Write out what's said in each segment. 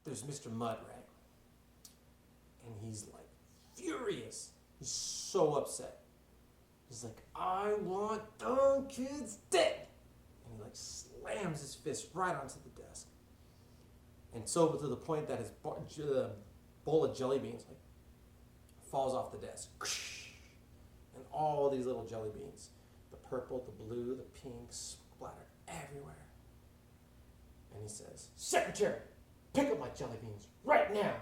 there's Mr. Mudd, right? And he's like furious. He's so upset. He's like, I want dumb kids dead. And he like slams his fist right onto the desk. And so to the point that his bowl of jelly beans like falls off the desk. And all these little jelly beans, the purple, the blue, the pink, splatter everywhere. And he says, Secretary, pick up my jelly beans right now.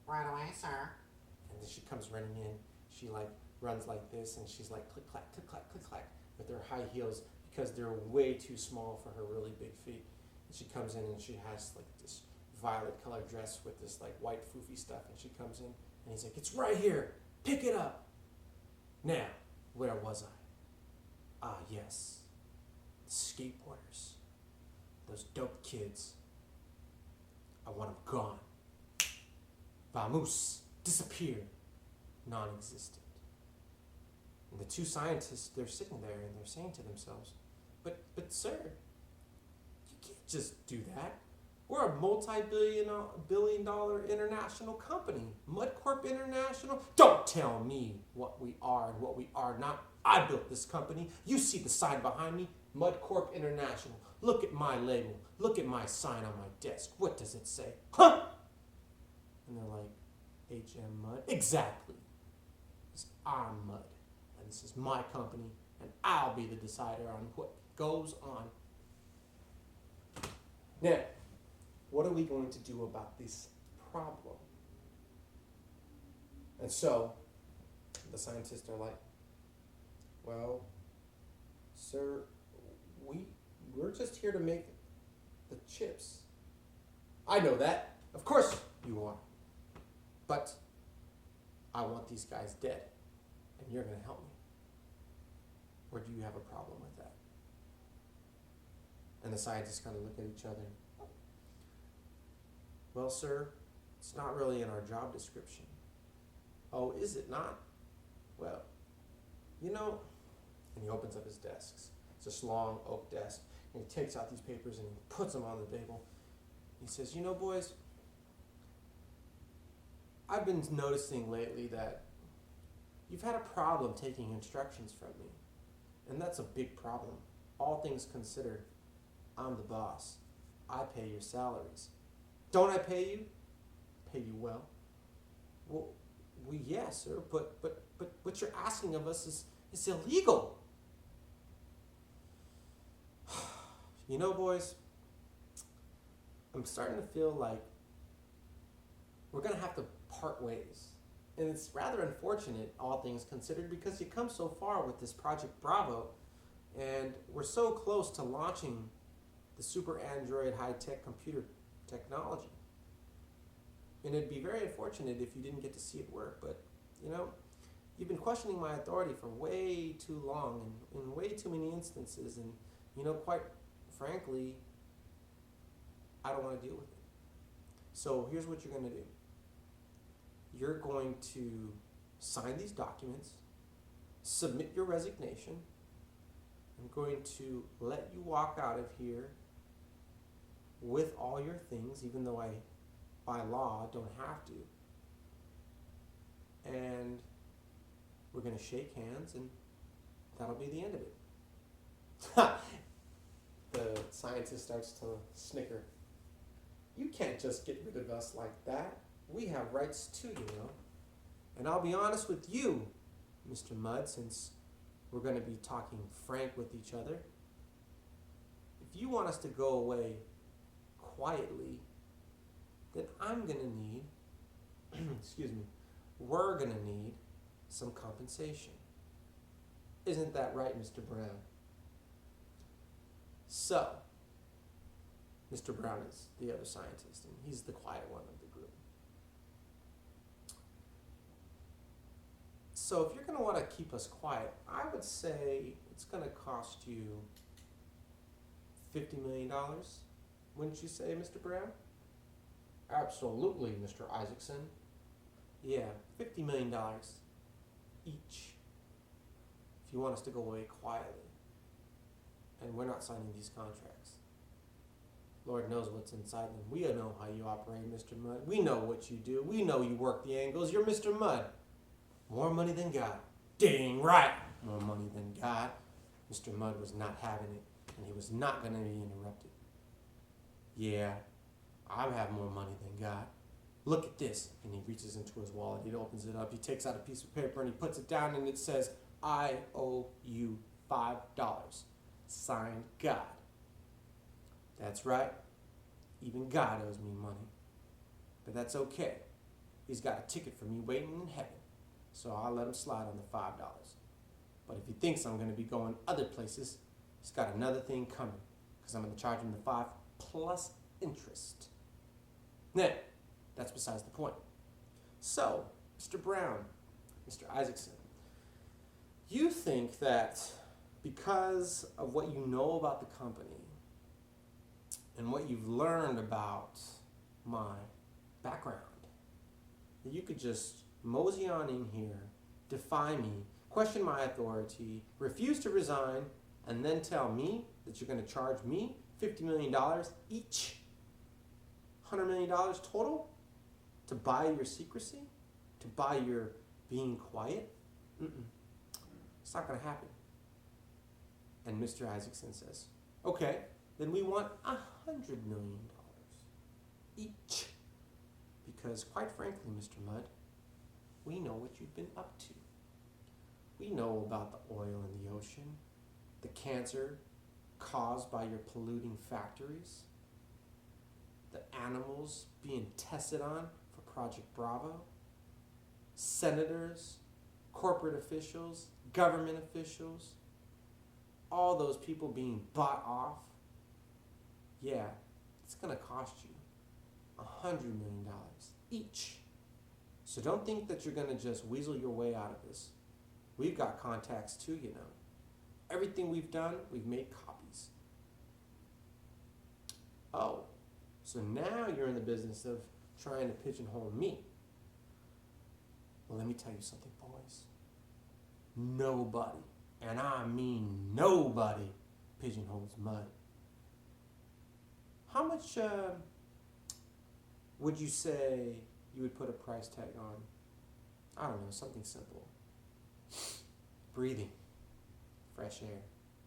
Right away, sir. And then she comes running in. She like runs like this, and she's like click clack, click clack, click clack with her high heels because they're way too small for her really big feet. And she comes in and she has like this violet colored dress with this like white foofy stuff. And she comes in and he's like, it's right here. Pick it up. Now, where was I? Ah, yes. The skateboarders. Those dope kids. I want them gone. Vamoose. Disappear. Non-existent. And the two scientists, they're sitting there and they're saying to themselves, but sir, you can't just do that. We're a multi-billion dollar international company. MudCorp International? Don't tell me what we are and what we are not. I built this company. You see the sign behind me? MudCorp International. Look at my label. Look at my sign on my desk. What does it say? Huh? And they're like, HM Mud? Exactly. I'm Mud. And this is my company. And I'll be the decider on what goes on. Now, what are we going to do about this problem? And so, the scientists are like, well, sir, we're just here to make the chips. I know that. Of course you are. But I want these guys dead, and you're going to help me. Or do you have a problem with that? And the scientists kind of look at each other. Well, sir, it's not really in our job description. Oh, is it not? Well, you know, and he opens up his desks. It's this long oak desk, and he takes out these papers and he puts them on the table. He says, you know, boys, I've been noticing lately that you've had a problem taking instructions from me, and that's a big problem. All things considered, I'm the boss. I pay your salaries. Don't I pay you? Pay you well? Well, yeah, sir, but what you're asking of us is illegal. You know, boys, I'm starting to feel like we're going to have to part ways. And it's rather unfortunate, all things considered, because you come so far with this Project Bravo, and we're so close to launching the Super Android high-tech computer technology. And it'd be very unfortunate if you didn't get to see it work, but, you know, you've been questioning my authority for way too long and in way too many instances, and, you know, quite frankly, I don't want to deal with it. So here's what you're going to do. You're going to sign these documents, submit your resignation. I'm going to let you walk out of here with all your things, even though I, by law, don't have to. And we're going to shake hands, and that'll be the end of it. The scientist starts to snicker. You can't just get rid of us like that. We have rights too, you know. And I'll be honest with you, Mr. Mudd, since we're going to be talking frank with each other. If you want us to go away quietly, then I'm going to need, we're going to need some compensation. Isn't that right, Mr. Brown? So, Mr. Brown is the other scientist, and he's the quiet one of the group. So if you're going to want to keep us quiet, I would say it's going to cost you $50 million, wouldn't you say, Mr. Brown? Absolutely, Mr. Isaacson. Yeah, $50 million each if you want us to go away quietly. And we're not signing these contracts. Lord knows what's inside them. We know how you operate, Mr. Mudd. We know what you do. We know you work the angles. You're Mr. Mudd. More money than God. Dang right. More money than God. Mr. Mudd was not having it, and he was not going to be interrupted. Yeah, I have more money than God. Look at this. And he reaches into his wallet. He opens it up. He takes out a piece of paper and he puts it down, and it says, I owe you $5. Signed, God. That's right. Even God owes me money. But that's okay. He's got a ticket for me waiting in heaven. So I'll let him slide on the $5. But if he thinks I'm going to be going other places, he's got another thing coming. Because I'm going to charge him the 5 plus interest. Now, that's besides the point. So, Mr. Brown, Mr. Isaacson, you think that because of what you know about the company and what you've learned about my background, that you could just mosey on in here, defy me, question my authority, refuse to resign, and then tell me that you're going to charge me $50 million each, $100 million total, to buy your secrecy, to buy your being quiet? It's not going to happen. And Mr. Isaacson says, okay, then we want $100 million each. Because quite frankly, Mr. Mudd, we know what you've been up to. We know about the oil in the ocean, the cancer caused by your polluting factories, the animals being tested on for Project Bravo, senators, corporate officials, government officials, all those people being bought off. Yeah, it's going to cost you $100 million each. So don't think that you're going to just weasel your way out of this. We've got contacts too, you know. Everything we've done, we've made copies. Oh, so now you're in the business of trying to pigeonhole me. Well, let me tell you something, boys. Nobody, and I mean nobody, pigeonholes Mudd. How much would you say you would put a price tag on? I don't know, something simple. Breathing, fresh air.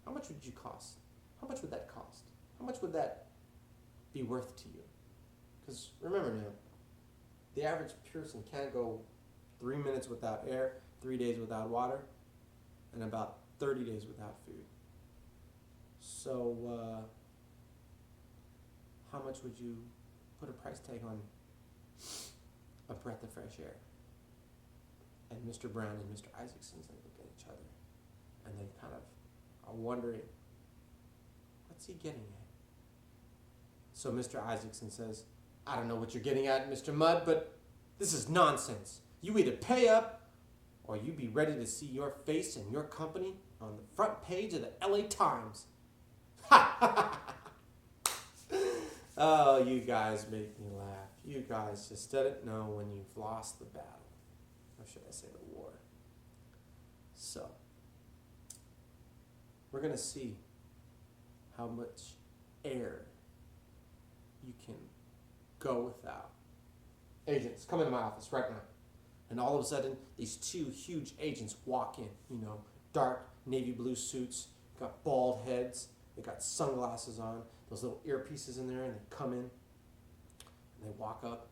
How much would you cost? How much would that cost? How much would that be worth to you? Because remember now, the average person can't go 3 minutes without air, 3 days without water, and about 30 days without food. So, how much would you put a price tag on a breath of fresh air? And Mr. Brown and Mr. Isaacson look at each other, and they kind of are wondering, what's he getting at? So Mr. Isaacson says, I don't know what you're getting at, Mr. Mudd, but this is nonsense. You either pay up, or you be ready to see your face and your company on the front page of the LA Times. Oh, you guys make me laugh. You guys just didn't know when you've lost the battle. Or should I say the war? So, we're going to see how much air you can go without. Agents, come into my office right now. And all of a sudden, these 2 huge agents walk in, you know, dark navy blue suits, got bald heads, they got sunglasses on, those little earpieces in there, and they come in, and they walk up,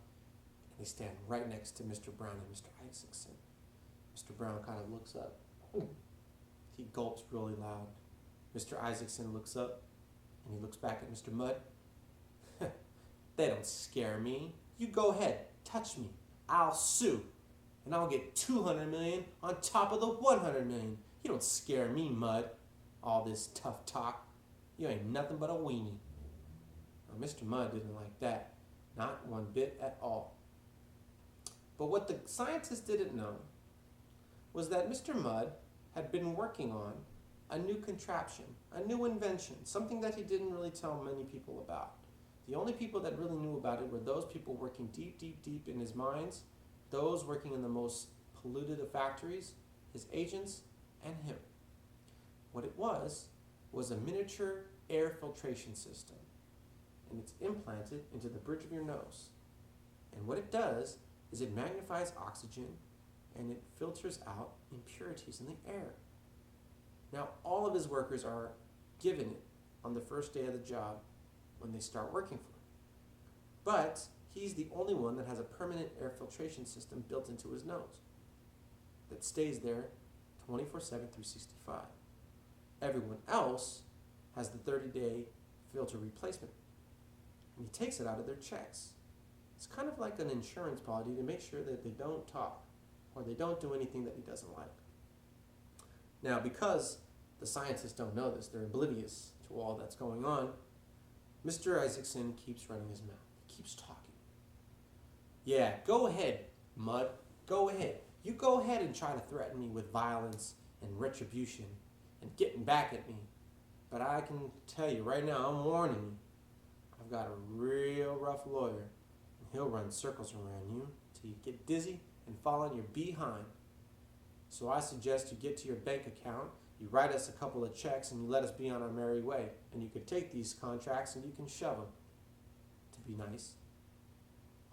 and they stand right next to Mr. Brown and Mr. Isaacson. Mr. Brown kind of looks up. He gulps really loud. Mr. Isaacson looks up, and he looks back at Mr. Mudd. They don't scare me. You go ahead, touch me. I'll sue. And I'll get $200 million on top of the $100 million. You don't scare me, Mudd. All this tough talk. You ain't nothing but a weenie. Now, Mr. Mudd didn't like that. Not one bit at all. But what the scientists didn't know was that Mr. Mudd had been working on a new contraption, a new invention, something that he didn't really tell many people about. The only people that really knew about it were those people working deep, deep, deep in his mines, those working in the most polluted of factories, his agents, and him. What it was a miniature air filtration system. and it's implanted into the bridge of your nose. And what it does is it magnifies oxygen and it filters out impurities in the air. Now, all of his workers are given it on the first day of the job when they start working for him. But he's the only one that has a permanent air filtration system built into his nose that stays there 24/7, 365. Everyone else has the 30-day filter replacement, and he takes it out of their checks. It's kind of like an insurance policy to make sure that they don't talk or they don't do anything that he doesn't like. Now, because the scientists don't know this, they're oblivious to all that's going on, Mr. Isaacson keeps running his mouth. He keeps talking. Yeah, go ahead, Mud. Go ahead. You go ahead and try to threaten me with violence and retribution and getting back at me. But I can tell you right now, I'm warning you, I've got a real rough lawyer, and he'll run circles around you till you get dizzy and fall on your behind. So I suggest you get to your bank account, you write us a couple of checks, and you let us be on our merry way. And you could take these contracts and you can shove them. To be nice.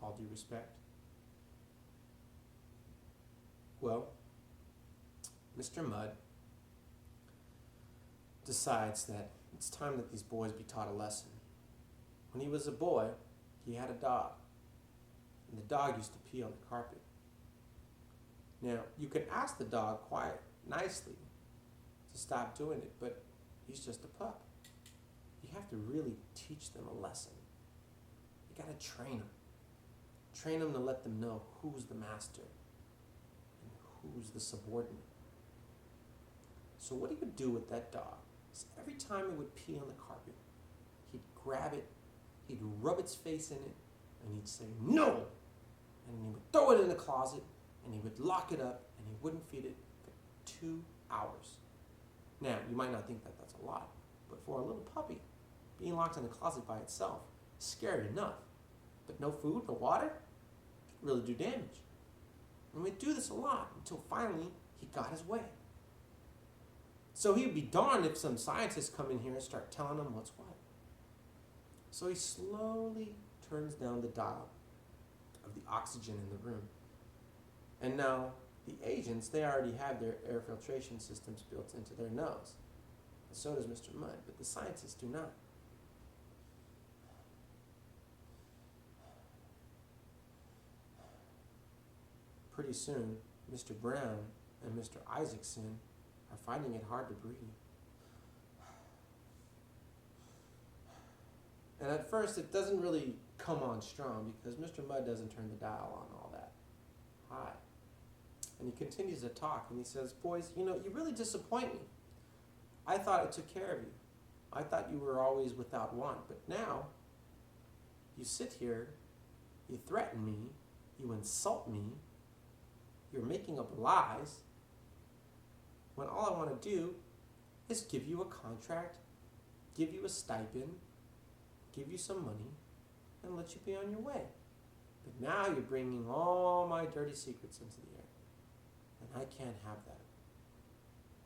All due respect. Well, Mr. Mudd decides that it's time that these boys be taught a lesson. When he was a boy, he had a dog. And the dog used to pee on the carpet. Now, you can ask the dog quite nicely to stop doing it, but he's just a pup. You have to really teach them a lesson. You gotta train them. Train them to let them know who's the master and who's the subordinate. So what he would do with that dog is every time it would pee on the carpet, he'd grab it, he'd rub its face in it, and he'd say, "No!" And he would throw it in the closet, and he would lock it up, and he wouldn't feed it for 2 hours. Now, you might not think that that's a lot, but for a little puppy, being locked in the closet by itself is scary enough. But no food, no water, could really do damage. And we'd do this a lot until finally he got his way. So he'd be darned if some scientists come in here and start telling him what's what. So he slowly turns down the dial of the oxygen in the room. And now the agents, they already have their air filtration systems built into their nose. And so does Mr. Mudd, but the scientists do not. Pretty soon, Mr. Brown and Mr. Isaacson are finding it hard to breathe. And at first, it doesn't really come on strong because Mr. Mudd doesn't turn the dial on all that high. And he continues to talk, and he says, "Boys, you really disappoint me. I thought I took care of you. I thought you were always without want, but now you sit here, you threaten me, you insult me, you're making up lies, when all I want to do is give you a contract, give you a stipend, give you some money, and let you be on your way. But now you're bringing all my dirty secrets into the air. And I can't have that.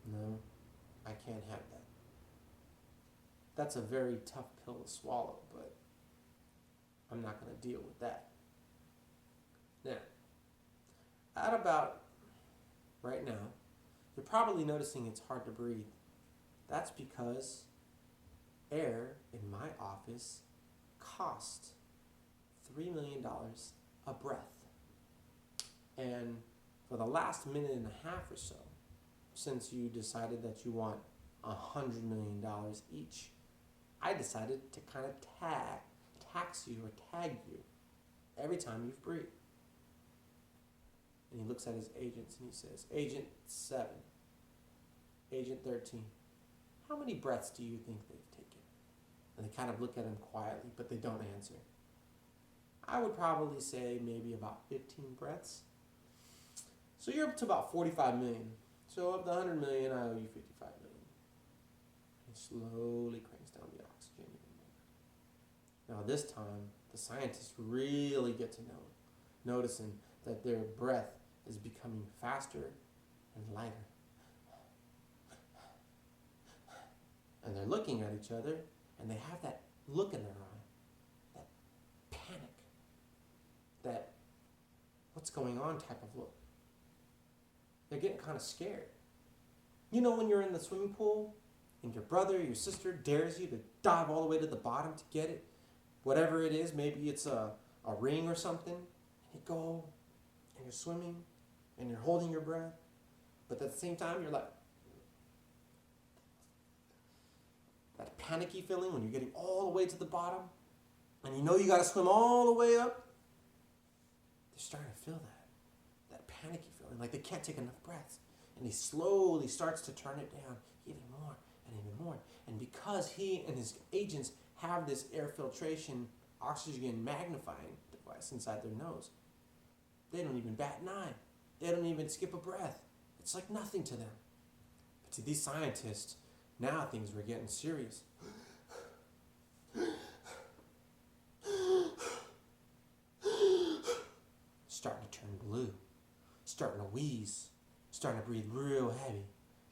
No, I can't have that. That's a very tough pill to swallow, but I'm not going to deal with that." Now, at about right now, you're probably noticing it's hard to breathe. That's because air in my office costs $3 million a breath. And for the last minute and a half or so, since you decided that you want $100 million each, I decided to kind of tax you or tag you every time you've breathed. And he looks at his agents and he says, "Agent 7, Agent 13, how many breaths do you think they've taken?" And they kind of look at him quietly, but they don't answer. I would probably say maybe about 15 breaths. So you're up to about 45 million. So of the 100 million, I owe you 55 million. He slowly cranks down the oxygen even more. Now this time, the scientists really get to know, noticing that their breath is becoming faster and lighter. And they're looking at each other, and they have that look in their eye. what's going on type of look. They're getting kind of scared. You know when you're in the swimming pool and your brother or your sister dares you to dive all the way to the bottom to get it? Whatever it is, maybe it's a ring or something. And you go and you're swimming and you're holding your breath. But at the same time, you're like, that panicky feeling when you're getting all the way to the bottom and you know you got to swim all the way up. They're starting to feel that panicky feeling, like they can't take enough breaths. And he slowly starts to turn it down even more and even more. And because he and his agents have this air filtration oxygen magnifying device inside their nose, they don't even bat an eye. They don't even skip a breath. It's like nothing to them. But to these scientists, now things were getting serious. Starting to turn blue, starting to wheeze, starting to breathe real heavy,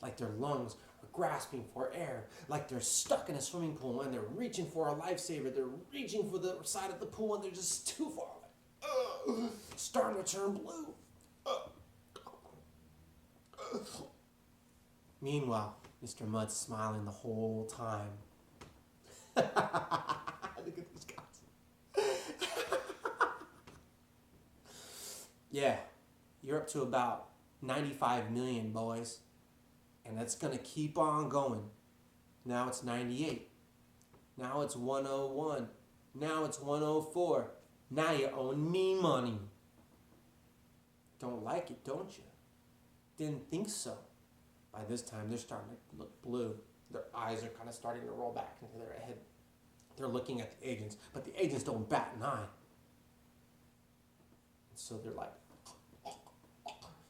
like their lungs are grasping for air, like they're stuck in a swimming pool and they're reaching for a lifesaver, they're reaching for the side of the pool and they're just too far away. Starting to turn blue. Meanwhile, Mr. Mudd's smiling the whole time. Look at these guys. Yeah, you're up to about 95 million, boys. And that's going to keep on going. Now it's 98. Now it's 101. Now it's 104. Now you own me money. Don't like it, don't you? Didn't think so. By this time, they're starting to look blue. Their eyes are kind of starting to roll back into their head. They're looking at the agents, but the agents don't bat an eye. And so they're like,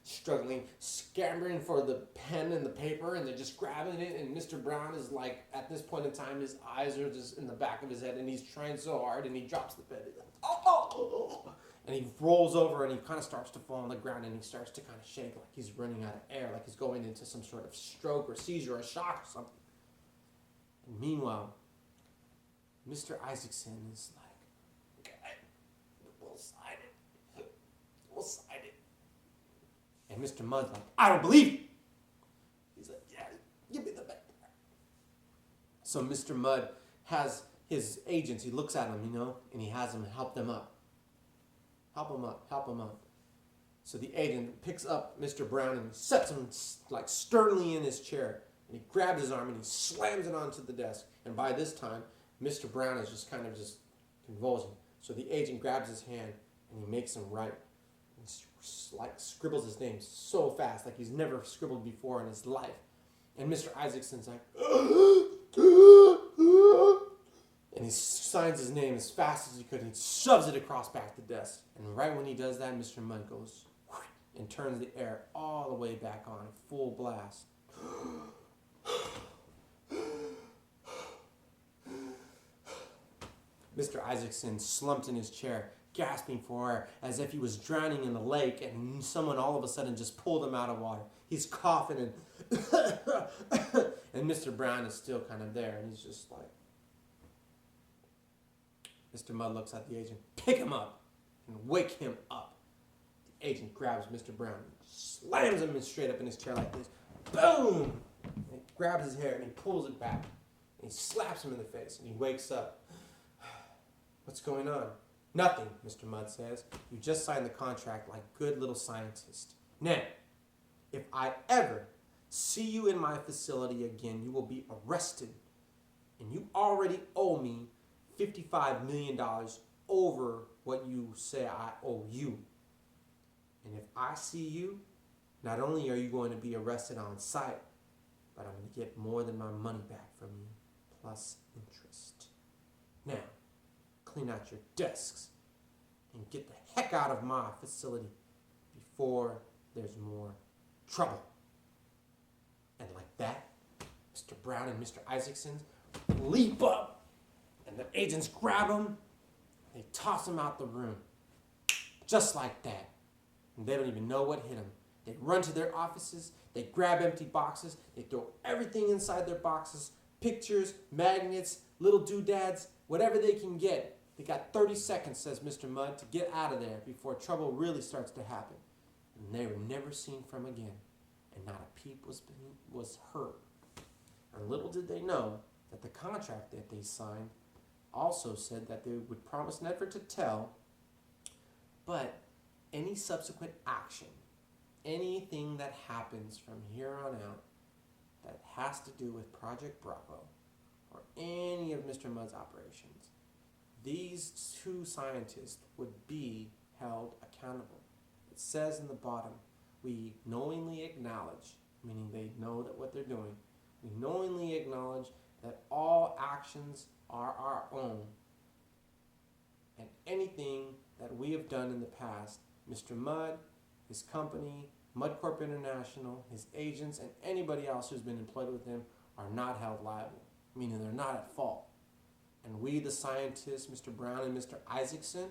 struggling, scampering for the pen and the paper, and they're just grabbing it, and Mr. Brown is like, at this point in time, his eyes are just in the back of his head, and he's trying so hard, and he drops the pen. He's like, oh. And he rolls over, and he kind of starts to fall on the ground, and he starts to kind of shake like he's running out of air, like he's going into some sort of stroke or seizure or shock or something. And meanwhile, Mr. Isaacson is like, okay, we'll sign it. We'll sign it. And Mr. Mudd's like, I don't believe you. He's like, yeah, give me the paper. So Mr. Mudd has his agents, he looks at them, and he has them help them up. Help him up. So the agent picks up Mr. Brown and sets him like sternly in his chair. And he grabs his arm and he slams it onto the desk. And by this time, Mr. Brown is just kind of just convulsing. So the agent grabs his hand and he makes him write. Like scribbles his name so fast, like he's never scribbled before in his life. And Mr. Isaacson's like, and he signs his name as fast as he could, and he shoves it across back the desk. And right when he does that, Mr. Mudd goes and turns the air all the way back on, full blast. Mr. Isaacson slumped in his chair, gasping for air, as if he was drowning in a lake, and someone all of a sudden just pulled him out of water. He's coughing, and and Mr. Brown is still kind of there, and he's just like, Mr. Mudd looks at the agent, pick him up, and wake him up. The agent grabs Mr. Brown, and slams him straight up in his chair like this. Boom! And he grabs his hair, and he pulls it back, and he slaps him in the face, and he wakes up. What's going on? Nothing, Mr. Mudd says. You just signed the contract like good little scientist. Now, if I ever see you in my facility again, you will be arrested. And you already owe me $55 million over what you say I owe you. And if I see you, not only are you going to be arrested on sight, but I'm going to get more than my money back from you, plus interest. Now, clean out your desks and get the heck out of my facility before there's more trouble. And like that, Mr. Brown and Mr. Isaacson leap up, and the agents grab him, they toss him out the room. Just like that. And they don't even know what hit them. They run to their offices, they grab empty boxes, they throw everything inside their boxes, pictures, magnets, little doodads, whatever they can get. They got 30 seconds, says Mr. Mudd, to get out of there before trouble really starts to happen. And they were never seen from again, and not a peep was heard. And little did they know that the contract that they signed also said that they would promise never to tell, but any subsequent action, anything that happens from here on out that has to do with Project Bravo or any of Mr. Mudd's operations, these two scientists would be held accountable. It says in the bottom, we knowingly acknowledge, meaning they know that what they're doing, we knowingly acknowledge that all actions are our own, and anything that we have done in the past, Mr. Mudd, his company, Mudd Corp International, his agents, and anybody else who's been employed with him are not held liable, meaning they're not at fault. And we, the scientists, Mr. Brown and Mr. Isaacson,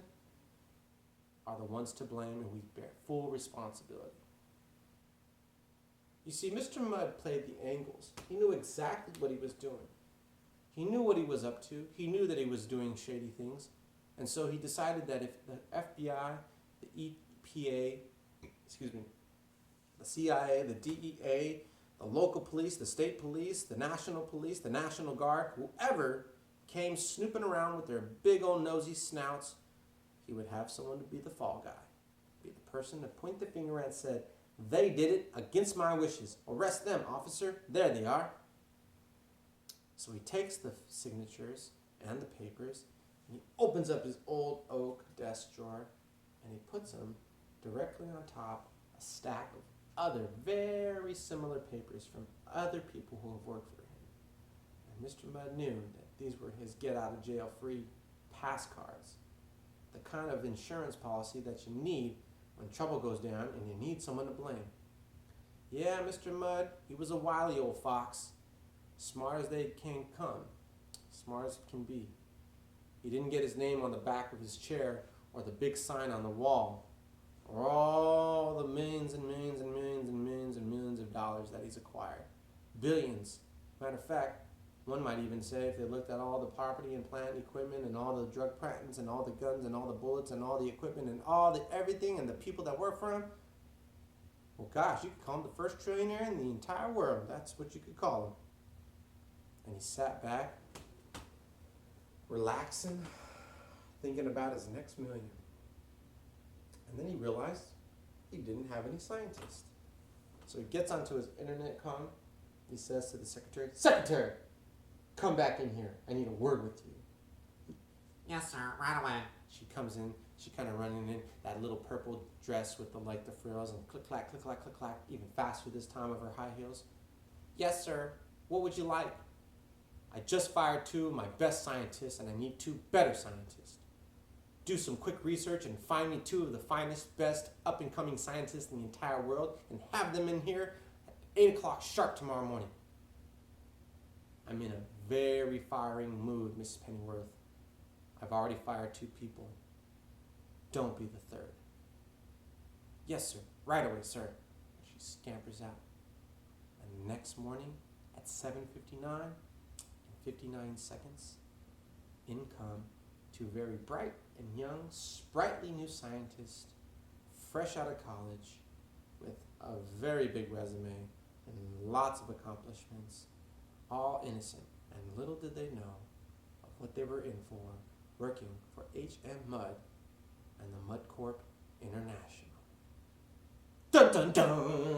are the ones to blame, and we bear full responsibility. You see, Mr. Mudd played the angles. He knew exactly what he was doing. He knew what he was up to. He knew that he was doing shady things. And so he decided that if the FBI, the EPA, the CIA, the DEA, the local police, the state police, the National Guard, whoever came snooping around with their big old nosy snouts, he would have someone to be the fall guy, be the person to point the finger and said, they did it against my wishes. Arrest them, officer. There they are. So he takes the signatures and the papers, and he opens up his old oak desk drawer, and he puts them directly on top a stack of other very similar papers from other people who have worked for him. And Mr. Mudd knew that these were his get-out-of-jail-free pass cards, the kind of insurance policy that you need when trouble goes down and you need someone to blame. Yeah, Mr. Mudd, he was a wily old fox, smart as they can come, smart as can be. He didn't get his name on the back of his chair or the big sign on the wall, or all the millions and millions and millions and millions and millions of dollars that he's acquired. Billions. Matter of fact, one might even say if they looked at all the property and plant and equipment and all the drug patents and all the guns and all the bullets and all the equipment and all the everything and the people that work for him, well, gosh, you could call him the first trillionaire in the entire world. That's what you could call him. And he sat back, relaxing, thinking about his next million. And then he realized he didn't have any scientists. So he gets onto his internet comm. He says to the secretary, Secretary, come back in here. I need a word with you. Yes, sir, right away. She comes in, she kind of running in that little purple dress with the frills and click, clack, even faster this time of her high heels. Yes, sir. What would you like? I just fired 2 of my best scientists and I need 2 better scientists. Do some quick research and find me 2 of the finest, best, up-and-coming scientists in the entire world and have them in here at 8 o'clock sharp tomorrow morning. I'm in a very firing mood, Mrs. Pennyworth. I've already fired 2 people. Don't be the third. Yes, sir. Right away, sir. And she scampers out. And the next morning at 7:59 and 59 seconds, in come 2 very bright and young, sprightly new scientists, fresh out of college, with a very big resume and lots of accomplishments, all innocent, and little did they know of what they were in for, working for H.M. Mudd and the Mudd Corp International. Dun dun dun!